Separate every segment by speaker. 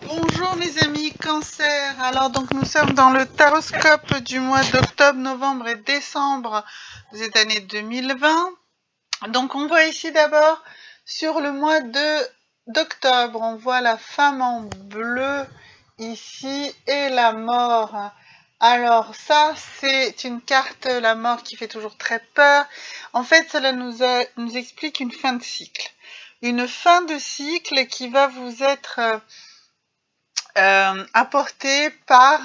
Speaker 1: Bonjour mes amis Cancer. Alors donc nous sommes dans le taroscope du mois d'octobre, novembre et décembre de cette année 2020. Donc on voit ici d'abord sur le mois d'octobre, on voit la femme en bleu ici et la mort. Alors ça c'est une carte, la mort, qui fait toujours très peur. En fait cela nous explique une fin de cycle. Une fin de cycle qui va vous être apporté par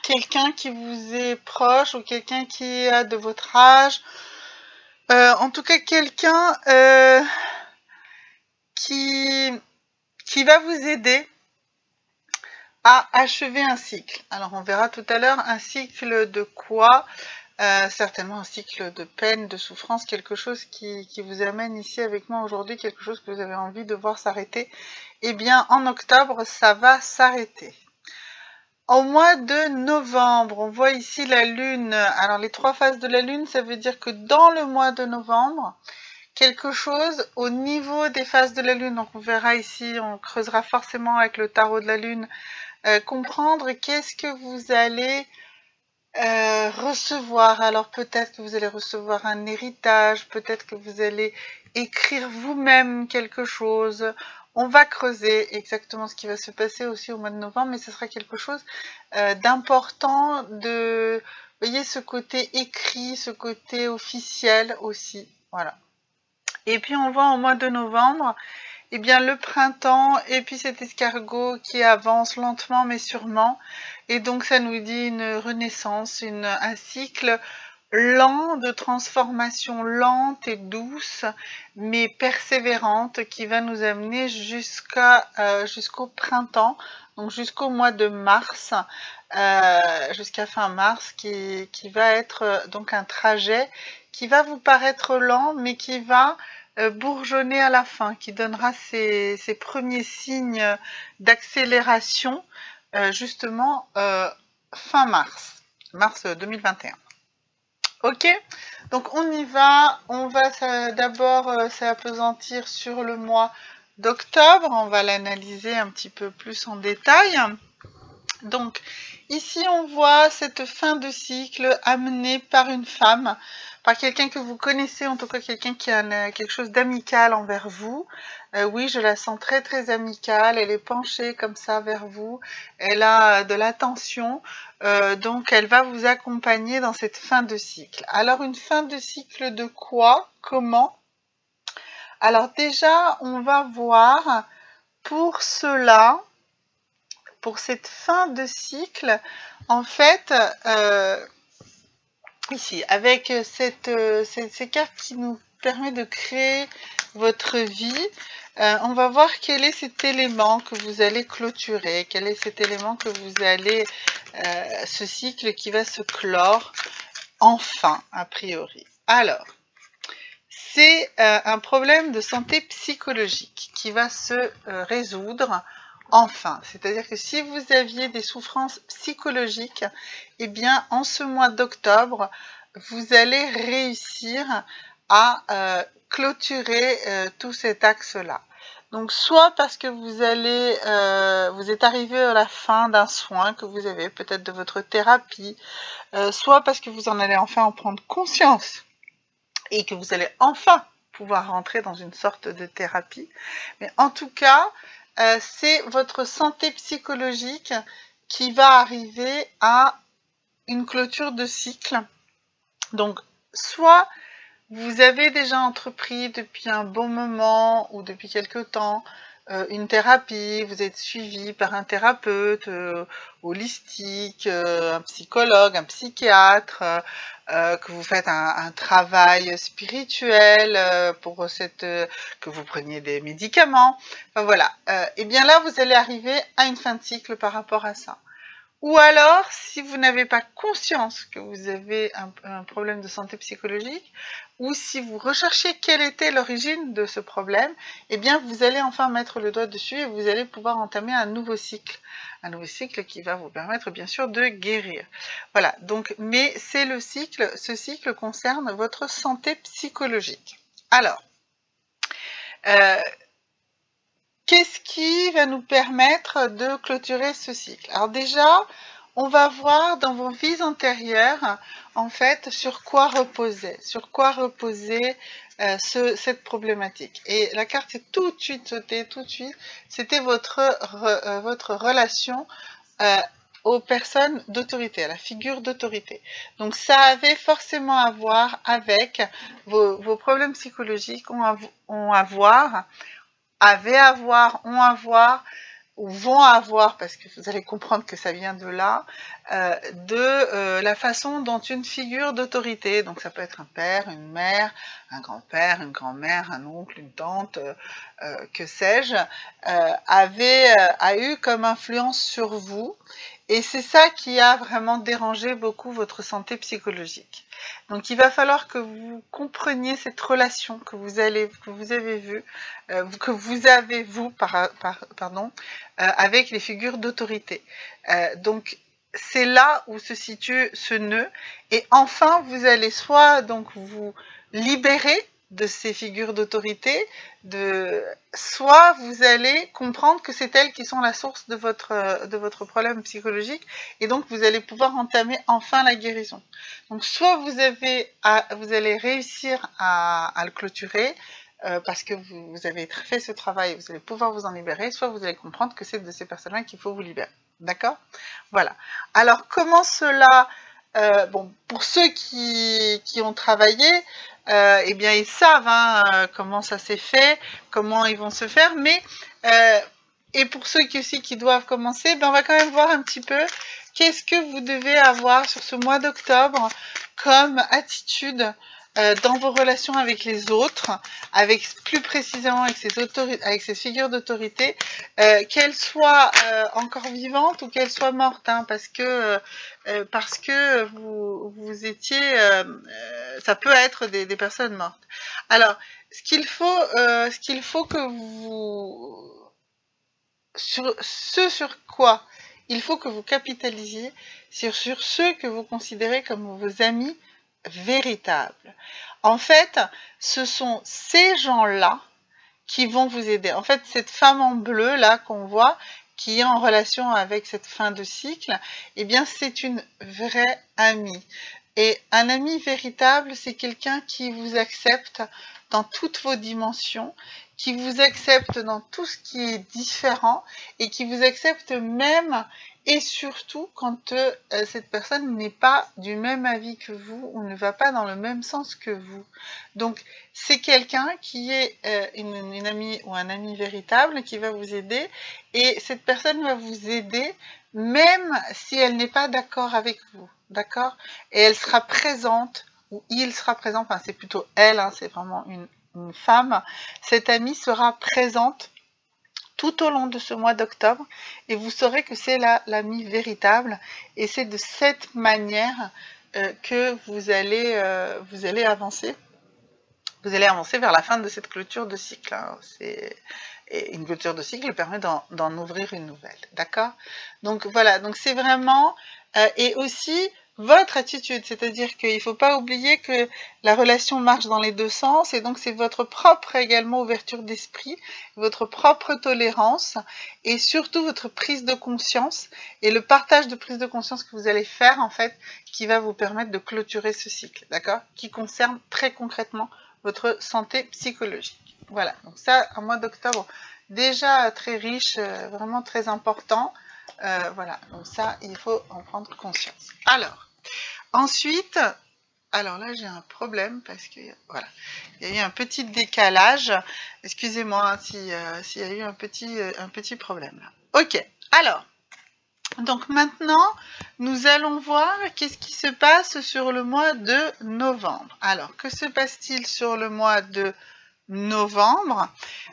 Speaker 1: quelqu'un qui vous est proche ou quelqu'un qui est de votre âge. En tout cas, quelqu'un qui va vous aider à achever un cycle. Alors, on verra tout à l'heure un cycle de quoi, certainement un cycle de peine, de souffrance, quelque chose qui vous amène ici avec moi aujourd'hui, quelque chose que vous avez envie de voir s'arrêter. Eh bien, en octobre, ça va s'arrêter. Au mois de novembre, on voit ici la lune. Alors, les 3 phases de la lune, ça veut dire que dans le mois de novembre, quelque chose au niveau des phases de la lune, donc on verra ici, on creusera forcément avec le tarot de la lune, comprendre qu'est-ce que vous allez recevoir. Alors peut-être que vous allez recevoir un héritage, peut-être que vous allez écrire vous-même quelque chose. On va creuser exactement ce qui va se passer aussi au mois de novembre, mais ce sera quelque chose d'important, vous voyez, ce côté écrit, ce côté officiel aussi, voilà. Et puis on voit au mois de novembre, eh bien le printemps, et puis cet escargot qui avance lentement mais sûrement, et donc ça nous dit une renaissance, un cycle lent de transformation, lente et douce, mais persévérante, qui va nous amener jusqu'au printemps, donc jusqu'au mois de mars, jusqu'à fin mars, qui va être donc un trajet qui va vous paraître lent, mais qui va bourgeonner à la fin, qui donnera ses premiers signes d'accélération, justement fin mars 2021. Ok, donc on y va, on va d'abord s'appesantir sur le mois d'octobre, on va l'analyser un petit peu plus en détail. Donc ici on voit cette fin de cycle amenée par une femme, par quelqu'un que vous connaissez, en tout cas quelqu'un qui a quelque chose d'amical envers vous. Oui, je la sens très très amicale, elle est penchée comme ça vers vous, elle a de l'attention, donc elle va vous accompagner dans cette fin de cycle. Alors une fin de cycle de quoi? Comment? Alors déjà, on va voir pour cela, pour cette fin de cycle, en fait, ici, avec ces cartes qui nous permettent de créer votre vie, on va voir quel est cet élément que vous allez clôturer, quel est cet élément que vous allez, ce cycle qui va se clore, enfin, a priori. Alors, c'est un problème de santé psychologique qui va se résoudre enfin. C'est-à-dire que si vous aviez des souffrances psychologiques, eh bien, en ce mois d'octobre, vous allez réussir à clôturer tout cet axe-là. Donc, soit parce que vous êtes arrivé à la fin d'un soin que vous avez, peut-être de votre thérapie, soit parce que vous en allez enfin en prendre conscience et que vous allez enfin pouvoir rentrer dans une sorte de thérapie. Mais en tout cas, c'est votre santé psychologique qui va arriver à une clôture de cycle. Donc, soit vous avez déjà entrepris depuis un bon moment ou depuis quelque temps une thérapie, vous êtes suivi par un thérapeute holistique, un psychologue, un psychiatre, que vous faites un travail spirituel que vous preniez des médicaments. Enfin voilà. Et bien là, vous allez arriver à une fin de cycle par rapport à ça. Ou alors, si vous n'avez pas conscience que vous avez un problème de santé psychologique, ou si vous recherchez quelle était l'origine de ce problème, eh bien, vous allez enfin mettre le doigt dessus et vous allez pouvoir entamer un nouveau cycle. Un nouveau cycle qui va vous permettre, bien sûr, de guérir. Voilà, donc, mais c'est ce cycle concerne votre santé psychologique. Alors, qu'est-ce qui va nous permettre de clôturer ce cycle? Alors déjà, on va voir dans vos vies antérieures, en fait, sur quoi reposer cette problématique. Et la carte est tout de suite sautée, tout de suite. C'était votre relation aux personnes d'autorité, à la figure d'autorité. Donc ça avait forcément à voir avec vos problèmes psychologiques, ont à voir, ou vont avoir, parce que vous allez comprendre que ça vient de là, la façon dont une figure d'autorité, donc ça peut être un père, une mère, un grand-père, une grand-mère, un oncle, une tante, que sais-je, a eu comme influence sur vous, et c'est ça qui a vraiment dérangé beaucoup votre santé psychologique. Donc il va falloir que vous compreniez cette relation que vous avez avec les figures d'autorité. Donc c'est là où se situe ce nœud, et enfin vous allez soit donc vous libérer de ces figures d'autorité, soit vous allez comprendre que c'est elles qui sont la source de votre problème psychologique, et donc vous allez pouvoir entamer enfin la guérison. Donc soit vous allez réussir à le clôturer, parce que vous avez fait ce travail, vous allez pouvoir vous en libérer, soit vous allez comprendre que c'est de ces personnes-là qu'il faut vous libérer. D'accord? Voilà. Alors, comment cela... bon, pour ceux qui ont travaillé, eh bien, ils savent comment ça s'est fait, comment ils vont se faire, mais... et pour ceux qui doivent commencer, ben, on va quand même voir un petit peu qu'est-ce que vous devez avoir sur ce mois d'octobre comme attitude dans vos relations avec les autres, plus précisément avec ces figures d'autorité, qu'elles soient encore vivantes ou qu'elles soient mortes, parce que vous étiez, ça peut être des personnes mortes. Alors, ce qu'il faut que sur quoi il faut que vous capitalisiez, sur ceux que vous considérez comme vos amis véritables. En fait, ce sont ces gens-là qui vont vous aider. En fait, cette femme en bleu là qu'on voit, qui est en relation avec cette fin de cycle, eh bien, c'est une vraie amie. Et un ami véritable, c'est quelqu'un qui vous accepte dans toutes vos dimensions, qui vous accepte dans tout ce qui est différent, et qui vous accepte même et surtout quand cette personne n'est pas du même avis que vous ou ne va pas dans le même sens que vous. Donc c'est quelqu'un qui est une amie ou un ami véritable qui va vous aider, et cette personne va vous aider même si elle n'est pas d'accord avec vous, d'accord? Et elle sera présente, ou il sera présent, enfin c'est plutôt elle, c'est vraiment une femme, cette amie sera présente tout au long de ce mois d'octobre, et vous saurez que c'est l'amie véritable, et c'est de cette manière que vous allez avancer. Vous allez avancer vers la fin de cette clôture de cycle. Et une clôture de cycle permet d'en ouvrir une nouvelle, d'accord? Donc voilà, donc c'est vraiment, et aussi votre attitude, c'est-à-dire qu'il ne faut pas oublier que la relation marche dans les deux sens, et donc c'est votre propre également ouverture d'esprit, votre propre tolérance, et surtout votre prise de conscience, et le partage de prise de conscience que vous allez faire en fait, qui va vous permettre de clôturer ce cycle, d'accord? Qui concerne très concrètement votre santé psychologique. Voilà, donc ça, un mois d'octobre déjà très riche, vraiment très important. Voilà, donc ça, il faut en prendre conscience. Alors, ensuite, alors là, j'ai un problème parce que, voilà, il y a eu un petit décalage. Excusez-moi s'il y a eu un petit problème là. Ok, alors, donc maintenant, nous allons voir qu'est-ce qui se passe sur le mois de novembre. Alors, que se passe-t-il sur le mois de novembre?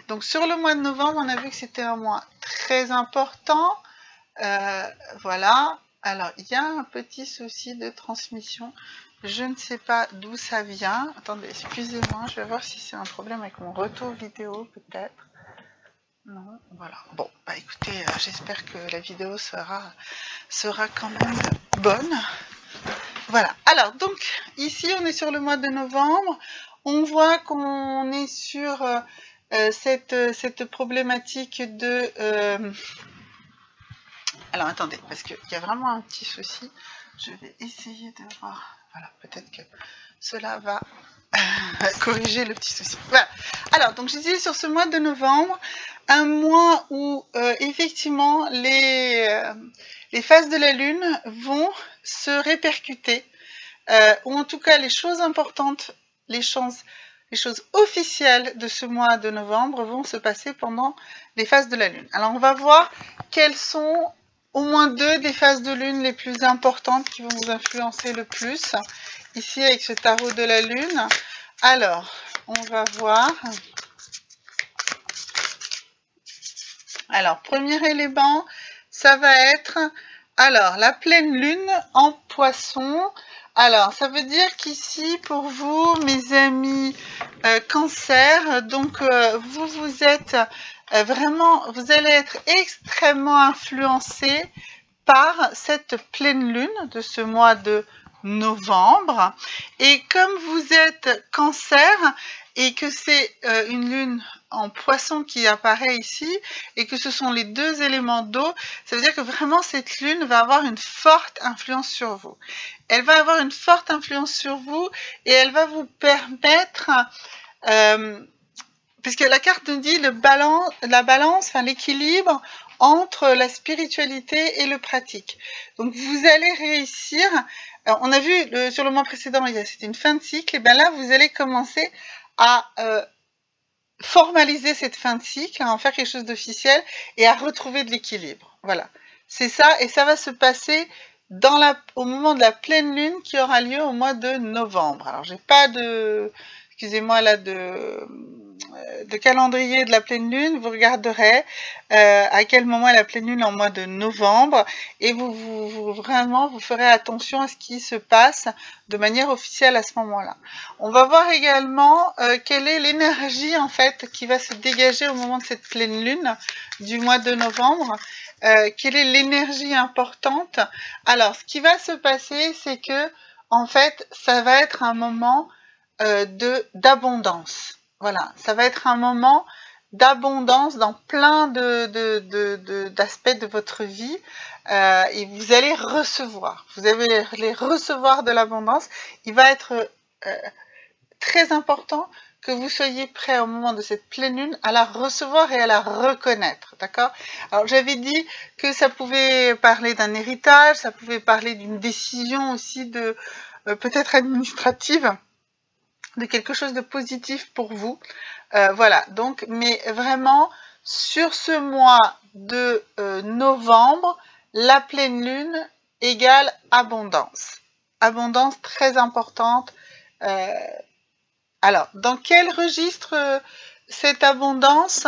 Speaker 1: Donc, sur le mois de novembre, on a vu que c'était un mois très important. Voilà. Alors, il y a un petit souci de transmission. Je ne sais pas d'où ça vient. Attendez, excusez-moi, je vais voir si c'est un problème avec mon retour vidéo, peut-être. Non, voilà. Bon, bah écoutez, j'espère que la vidéo sera quand même bonne. Voilà. Alors, donc, ici, on est sur le mois de novembre. On voit qu'on est sur cette problématique de... Alors attendez, parce qu'il y a vraiment un petit souci. Je vais essayer de voir. Voilà, peut-être que cela va corriger le petit souci. Voilà. Alors, donc je disais sur ce mois de novembre, un mois où effectivement les phases de la Lune vont se répercuter, ou en tout cas les choses importantes, les choses officielles de ce mois de novembre vont se passer pendant les phases de la Lune. Alors on va voir quelles sont au moins 2 des phases de Lune les plus importantes qui vont vous influencer le plus, ici avec ce tarot de la Lune. Alors, on va voir. Alors, premier élément, ça va être, alors, la pleine Lune en Poisson. Alors, ça veut dire qu'ici, pour vous, mes amis Cancer, donc vous êtes vraiment, vous allez être extrêmement influencé par cette pleine Lune de ce mois de novembre. Et comme vous êtes Cancer et que c'est une Lune en Poisson qui apparaît ici et que ce sont les 2 éléments d'eau, ça veut dire que vraiment cette Lune va avoir une forte influence sur vous. Elle va avoir une forte influence sur vous et elle va vous permettre, puisque la carte nous dit la balance, enfin l'équilibre entre la spiritualité et le pratique. Donc vous allez réussir, on a vu sur le mois précédent, c'était une fin de cycle, et bien là vous allez commencer à formaliser cette fin de cycle, à en faire quelque chose d'officiel et à retrouver de l'équilibre. Voilà, c'est ça, et ça va se passer au moment de la pleine lune qui aura lieu au mois de novembre. Alors j'ai pas de, excusez-moi là, de calendrier de la pleine lune, vous regarderez à quel moment est la pleine lune en mois de novembre et vraiment vous ferez attention à ce qui se passe de manière officielle à ce moment-là. On va voir également quelle est l'énergie en fait qui va se dégager au moment de cette pleine lune du mois de novembre. Quelle est l'énergie importante? Alors, ce qui va se passer, c'est que en fait, ça va être un moment d'abondance. Voilà, ça va être un moment d'abondance dans plein d'aspects de votre vie et vous allez recevoir. Vous allez recevoir de l'abondance. Il va être très important que vous soyez prêt au moment de cette pleine lune à la recevoir et à la reconnaître, d'accord? Alors j'avais dit que ça pouvait parler d'un héritage, ça pouvait parler d'une décision aussi de peut-être administrative, de quelque chose de positif pour vous. Voilà, donc, mais vraiment, sur ce mois de novembre, la pleine lune égale abondance. Abondance très importante. Alors, dans quel registre cette abondance?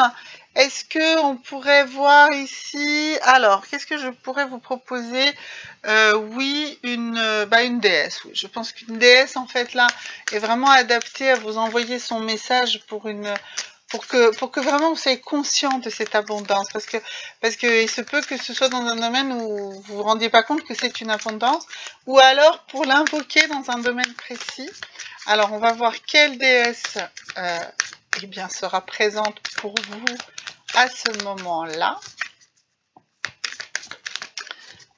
Speaker 1: Est-ce qu'on pourrait voir ici? Alors, qu'est-ce que je pourrais vous proposer? Oui, une déesse. Oui. Je pense qu'une déesse, en fait, là, est vraiment adaptée à vous envoyer son message pour que vraiment vous soyez conscient de cette abondance. Parce que il se peut que ce soit dans un domaine où vous ne vous rendiez pas compte que c'est une abondance, ou alors pour l'invoquer dans un domaine précis. Alors, on va voir quelle déesse eh bien, sera présente pour vous à ce moment-là.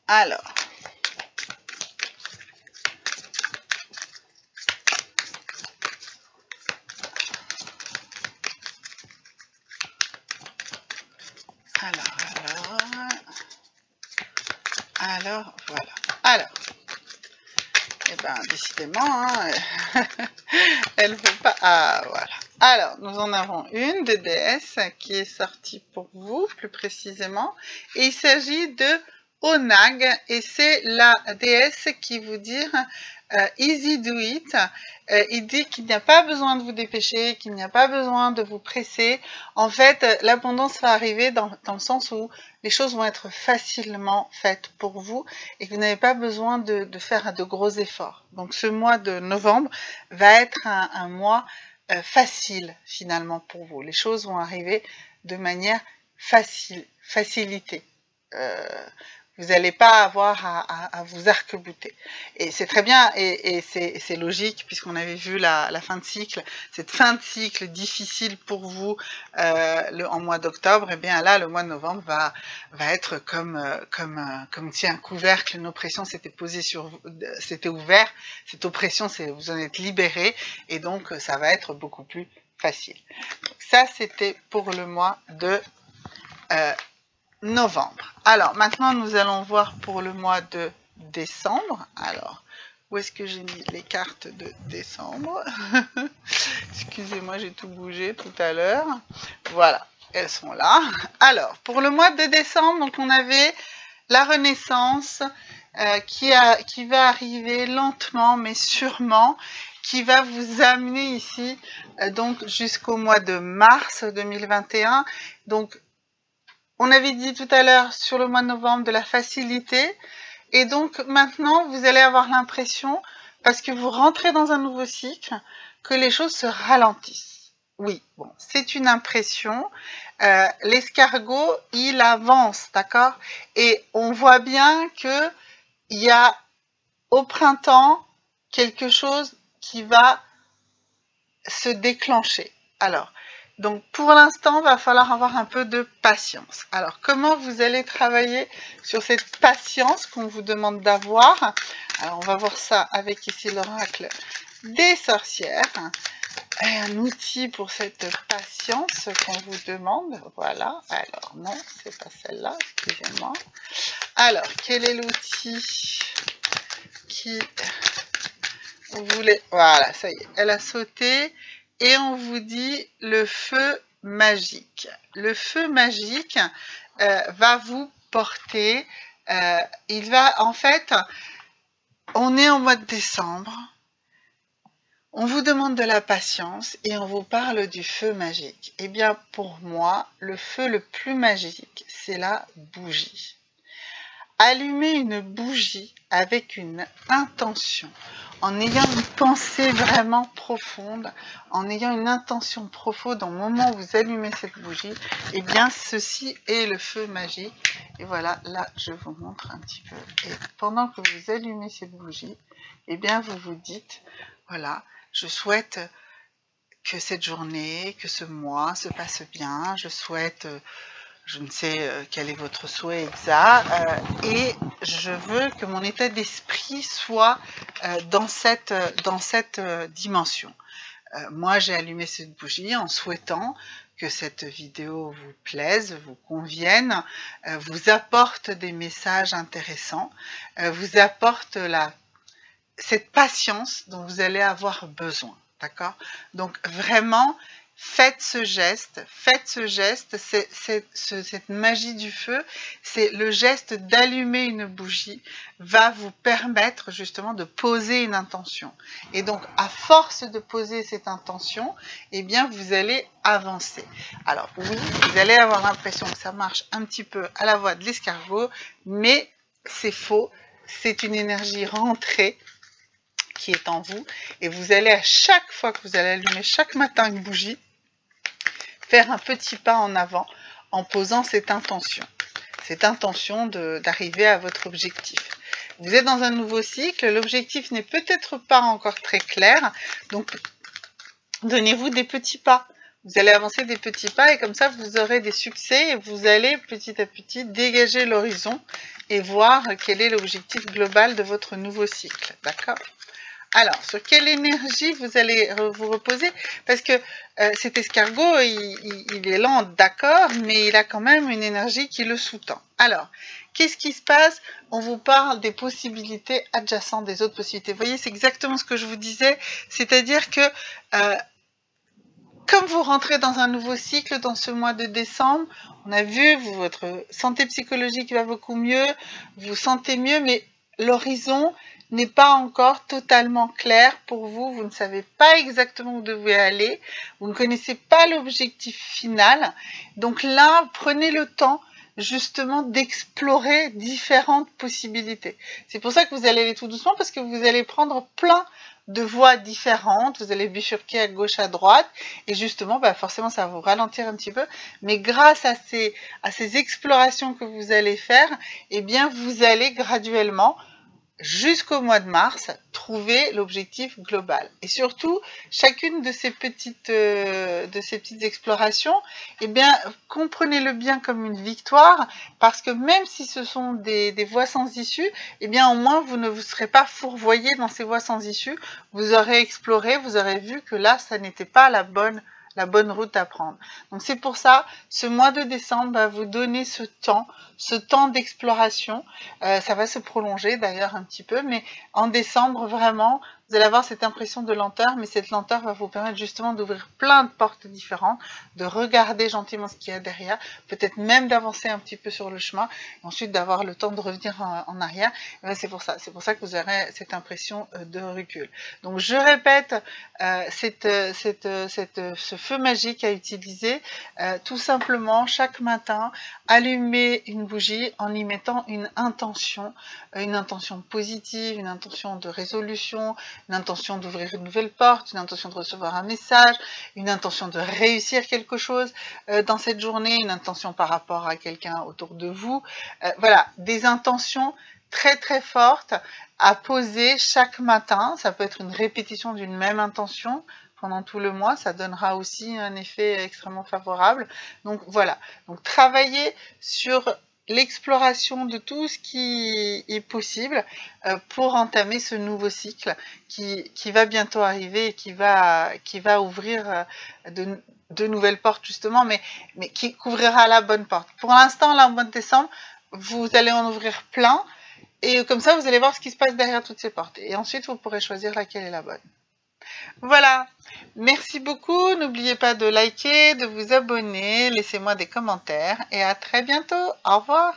Speaker 1: Alors, voilà. Alors, eh ben, décidément, hein, elle ne veut pas. Ah, voilà. Alors, nous en avons une de déesse qui est sortie pour vous, plus précisément. Et il s'agit de Onag, et c'est la déesse qui vous dit easy do it. Il dit qu'il n'y a pas besoin de vous dépêcher, qu'il n'y a pas besoin de vous presser. En fait, l'abondance va arriver dans le sens où les choses vont être facilement faites pour vous et que vous n'avez pas besoin de faire de gros efforts. Donc ce mois de novembre va être un mois facile finalement pour vous. Les choses vont arriver de manière facilitée. Vous n'allez pas avoir à vous arc-bouter. Et c'est très bien, et c'est logique, puisqu'on avait vu la fin de cycle, cette fin de cycle difficile pour vous en mois d'octobre, et bien là, le mois de novembre va être comme si un couvercle, une oppression s'était posée sur vous, s'était ouvert, cette oppression, vous en êtes libéré, et donc ça va être beaucoup plus facile. Donc, ça, c'était pour le mois de novembre. Alors, maintenant, nous allons voir pour le mois de décembre. Alors, où est-ce que j'ai mis les cartes de décembre? Excusez-moi, j'ai tout bougé tout à l'heure. Voilà, elles sont là. Alors, pour le mois de décembre, donc on avait la Renaissance qui va arriver lentement, mais sûrement, qui va vous amener ici, donc jusqu'au mois de mars 2021. Donc, on avait dit tout à l'heure sur le mois de novembre de la facilité, et donc maintenant vous allez avoir l'impression, parce que vous rentrez dans un nouveau cycle, que les choses se ralentissent. Oui, bon, c'est une impression. L'escargot, il avance, d'accord? Et on voit bien que il y a au printemps quelque chose qui va se déclencher. Alors, donc pour l'instant, il va falloir avoir un peu de patience. Alors, comment vous allez travailler sur cette patience qu'on vous demande d'avoir? Alors, on va voir ça avec ici l'oracle des sorcières. Et un outil pour cette patience qu'on vous demande. Voilà. Alors, non, c'est pas celle-là, excusez-moi. Alors, quel est l'outil qui voulait... Voilà, ça y est, elle a sauté. Et on vous dit le feu magique. Le feu magique va vous porter. Il va, en fait, on est en mois de décembre. On vous demande de la patience et on vous parle du feu magique. Eh bien, pour moi, le feu le plus magique, c'est la bougie. Allumer une bougie avec une intention, en ayant une pensée vraiment profonde, en ayant une intention profonde au moment où vous allumez cette bougie, eh bien ceci est le feu magique. Et voilà, là je vous montre un petit peu. Et pendant que vous allumez cette bougie, eh bien vous vous dites, voilà, je souhaite que cette journée, que ce mois se passe bien, je souhaite... je ne sais quel est votre souhait exact, et je veux que mon état d'esprit soit dans cette dimension. Moi, j'ai allumé cette bougie en souhaitant que cette vidéo vous plaise, vous convienne, vous apporte des messages intéressants, vous apporte cette patience dont vous allez avoir besoin. D'accord? Donc, vraiment... Faites ce geste, cette magie du feu, c'est le geste d'allumer une bougie, va vous permettre justement de poser une intention. Et donc, à force de poser cette intention, eh bien, vous allez avancer. Alors oui, vous allez avoir l'impression que ça marche un petit peu à la voix de l'escargot, mais c'est faux, c'est une énergie rentrée qui est en vous, et vous allez à chaque fois que vous allez allumer chaque matin une bougie, faire un petit pas en avant en posant cette intention d'arriver à votre objectif. Vous êtes dans un nouveau cycle, l'objectif n'est peut-être pas encore très clair, donc donnez-vous des petits pas. Vous allez avancer des petits pas et comme ça vous aurez des succès et vous allez petit à petit dégager l'horizon et voir quel est l'objectif global de votre nouveau cycle, d'accord ? Alors, sur quelle énergie vous allez vous reposer? Parce que cet escargot, il est lent, d'accord, mais il a quand même une énergie qui le sous-tend. Alors, qu'est-ce qui se passe? On vous parle des possibilités adjacentes, des autres possibilités. Vous voyez, c'est exactement ce que je vous disais, c'est-à-dire que comme vous rentrez dans un nouveau cycle dans ce mois de décembre, on a vu, votre santé psychologique va beaucoup mieux, vous vous sentez mieux, mais l'horizon n'est pas encore totalement clair pour vous, vous ne savez pas exactement où vous devez aller, vous ne connaissez pas l'objectif final. Donc là, prenez le temps justement d'explorer différentes possibilités. C'est pour ça que vous allez aller tout doucement, parce que vous allez prendre plein de voies différentes, vous allez bifurquer à gauche, à droite, et justement, forcément, ça va vous ralentir un petit peu, mais grâce à ces explorations que vous allez faire, eh bien, vous allez graduellement, jusqu'au mois de mars, trouver l'objectif global. Et surtout, chacune de ces petites explorations, eh bien, comprenez-le bien comme une victoire, parce que même si ce sont des voies sans issue, eh bien, au moins, vous ne vous serez pas fourvoyé dans ces voies sans issue. Vous aurez exploré, vous aurez vu que là, ça n'était pas la bonne route à prendre. Donc c'est pour ça, ce mois de décembre va vous donner ce temps d'exploration. Ça va se prolonger d'ailleurs un petit peu, mais en décembre, vraiment, vous allez avoir cette impression de lenteur, mais cette lenteur va vous permettre justement d'ouvrir plein de portes différentes, de regarder gentiment ce qu'il y a derrière, peut-être même d'avancer un petit peu sur le chemin, et ensuite d'avoir le temps de revenir en arrière. C'est pour ça que vous aurez cette impression de recul. Donc je répète, ce feu magique à utiliser, tout simplement chaque matin, allumer une bougie en y mettant une intention positive, une intention de résolution, une intention d'ouvrir une nouvelle porte, une intention de recevoir un message, une intention de réussir quelque chose dans cette journée, une intention par rapport à quelqu'un autour de vous. Voilà, des intentions très très fortes à poser chaque matin. Ça peut être une répétition d'une même intention pendant tout le mois, ça donnera aussi un effet extrêmement favorable. Donc voilà, donc travaillez sur l'exploration de tout ce qui est possible pour entamer ce nouveau cycle qui va bientôt arriver et qui va ouvrir de nouvelles portes justement, mais qui couvrira la bonne porte. Pour l'instant, là, au mois de décembre, vous allez en ouvrir plein, et comme ça, vous allez voir ce qui se passe derrière toutes ces portes. Et ensuite, vous pourrez choisir laquelle est la bonne. Voilà, merci beaucoup. N'oubliez pas de liker, de vous abonner, laissez-moi des commentaires et à très bientôt. Au revoir.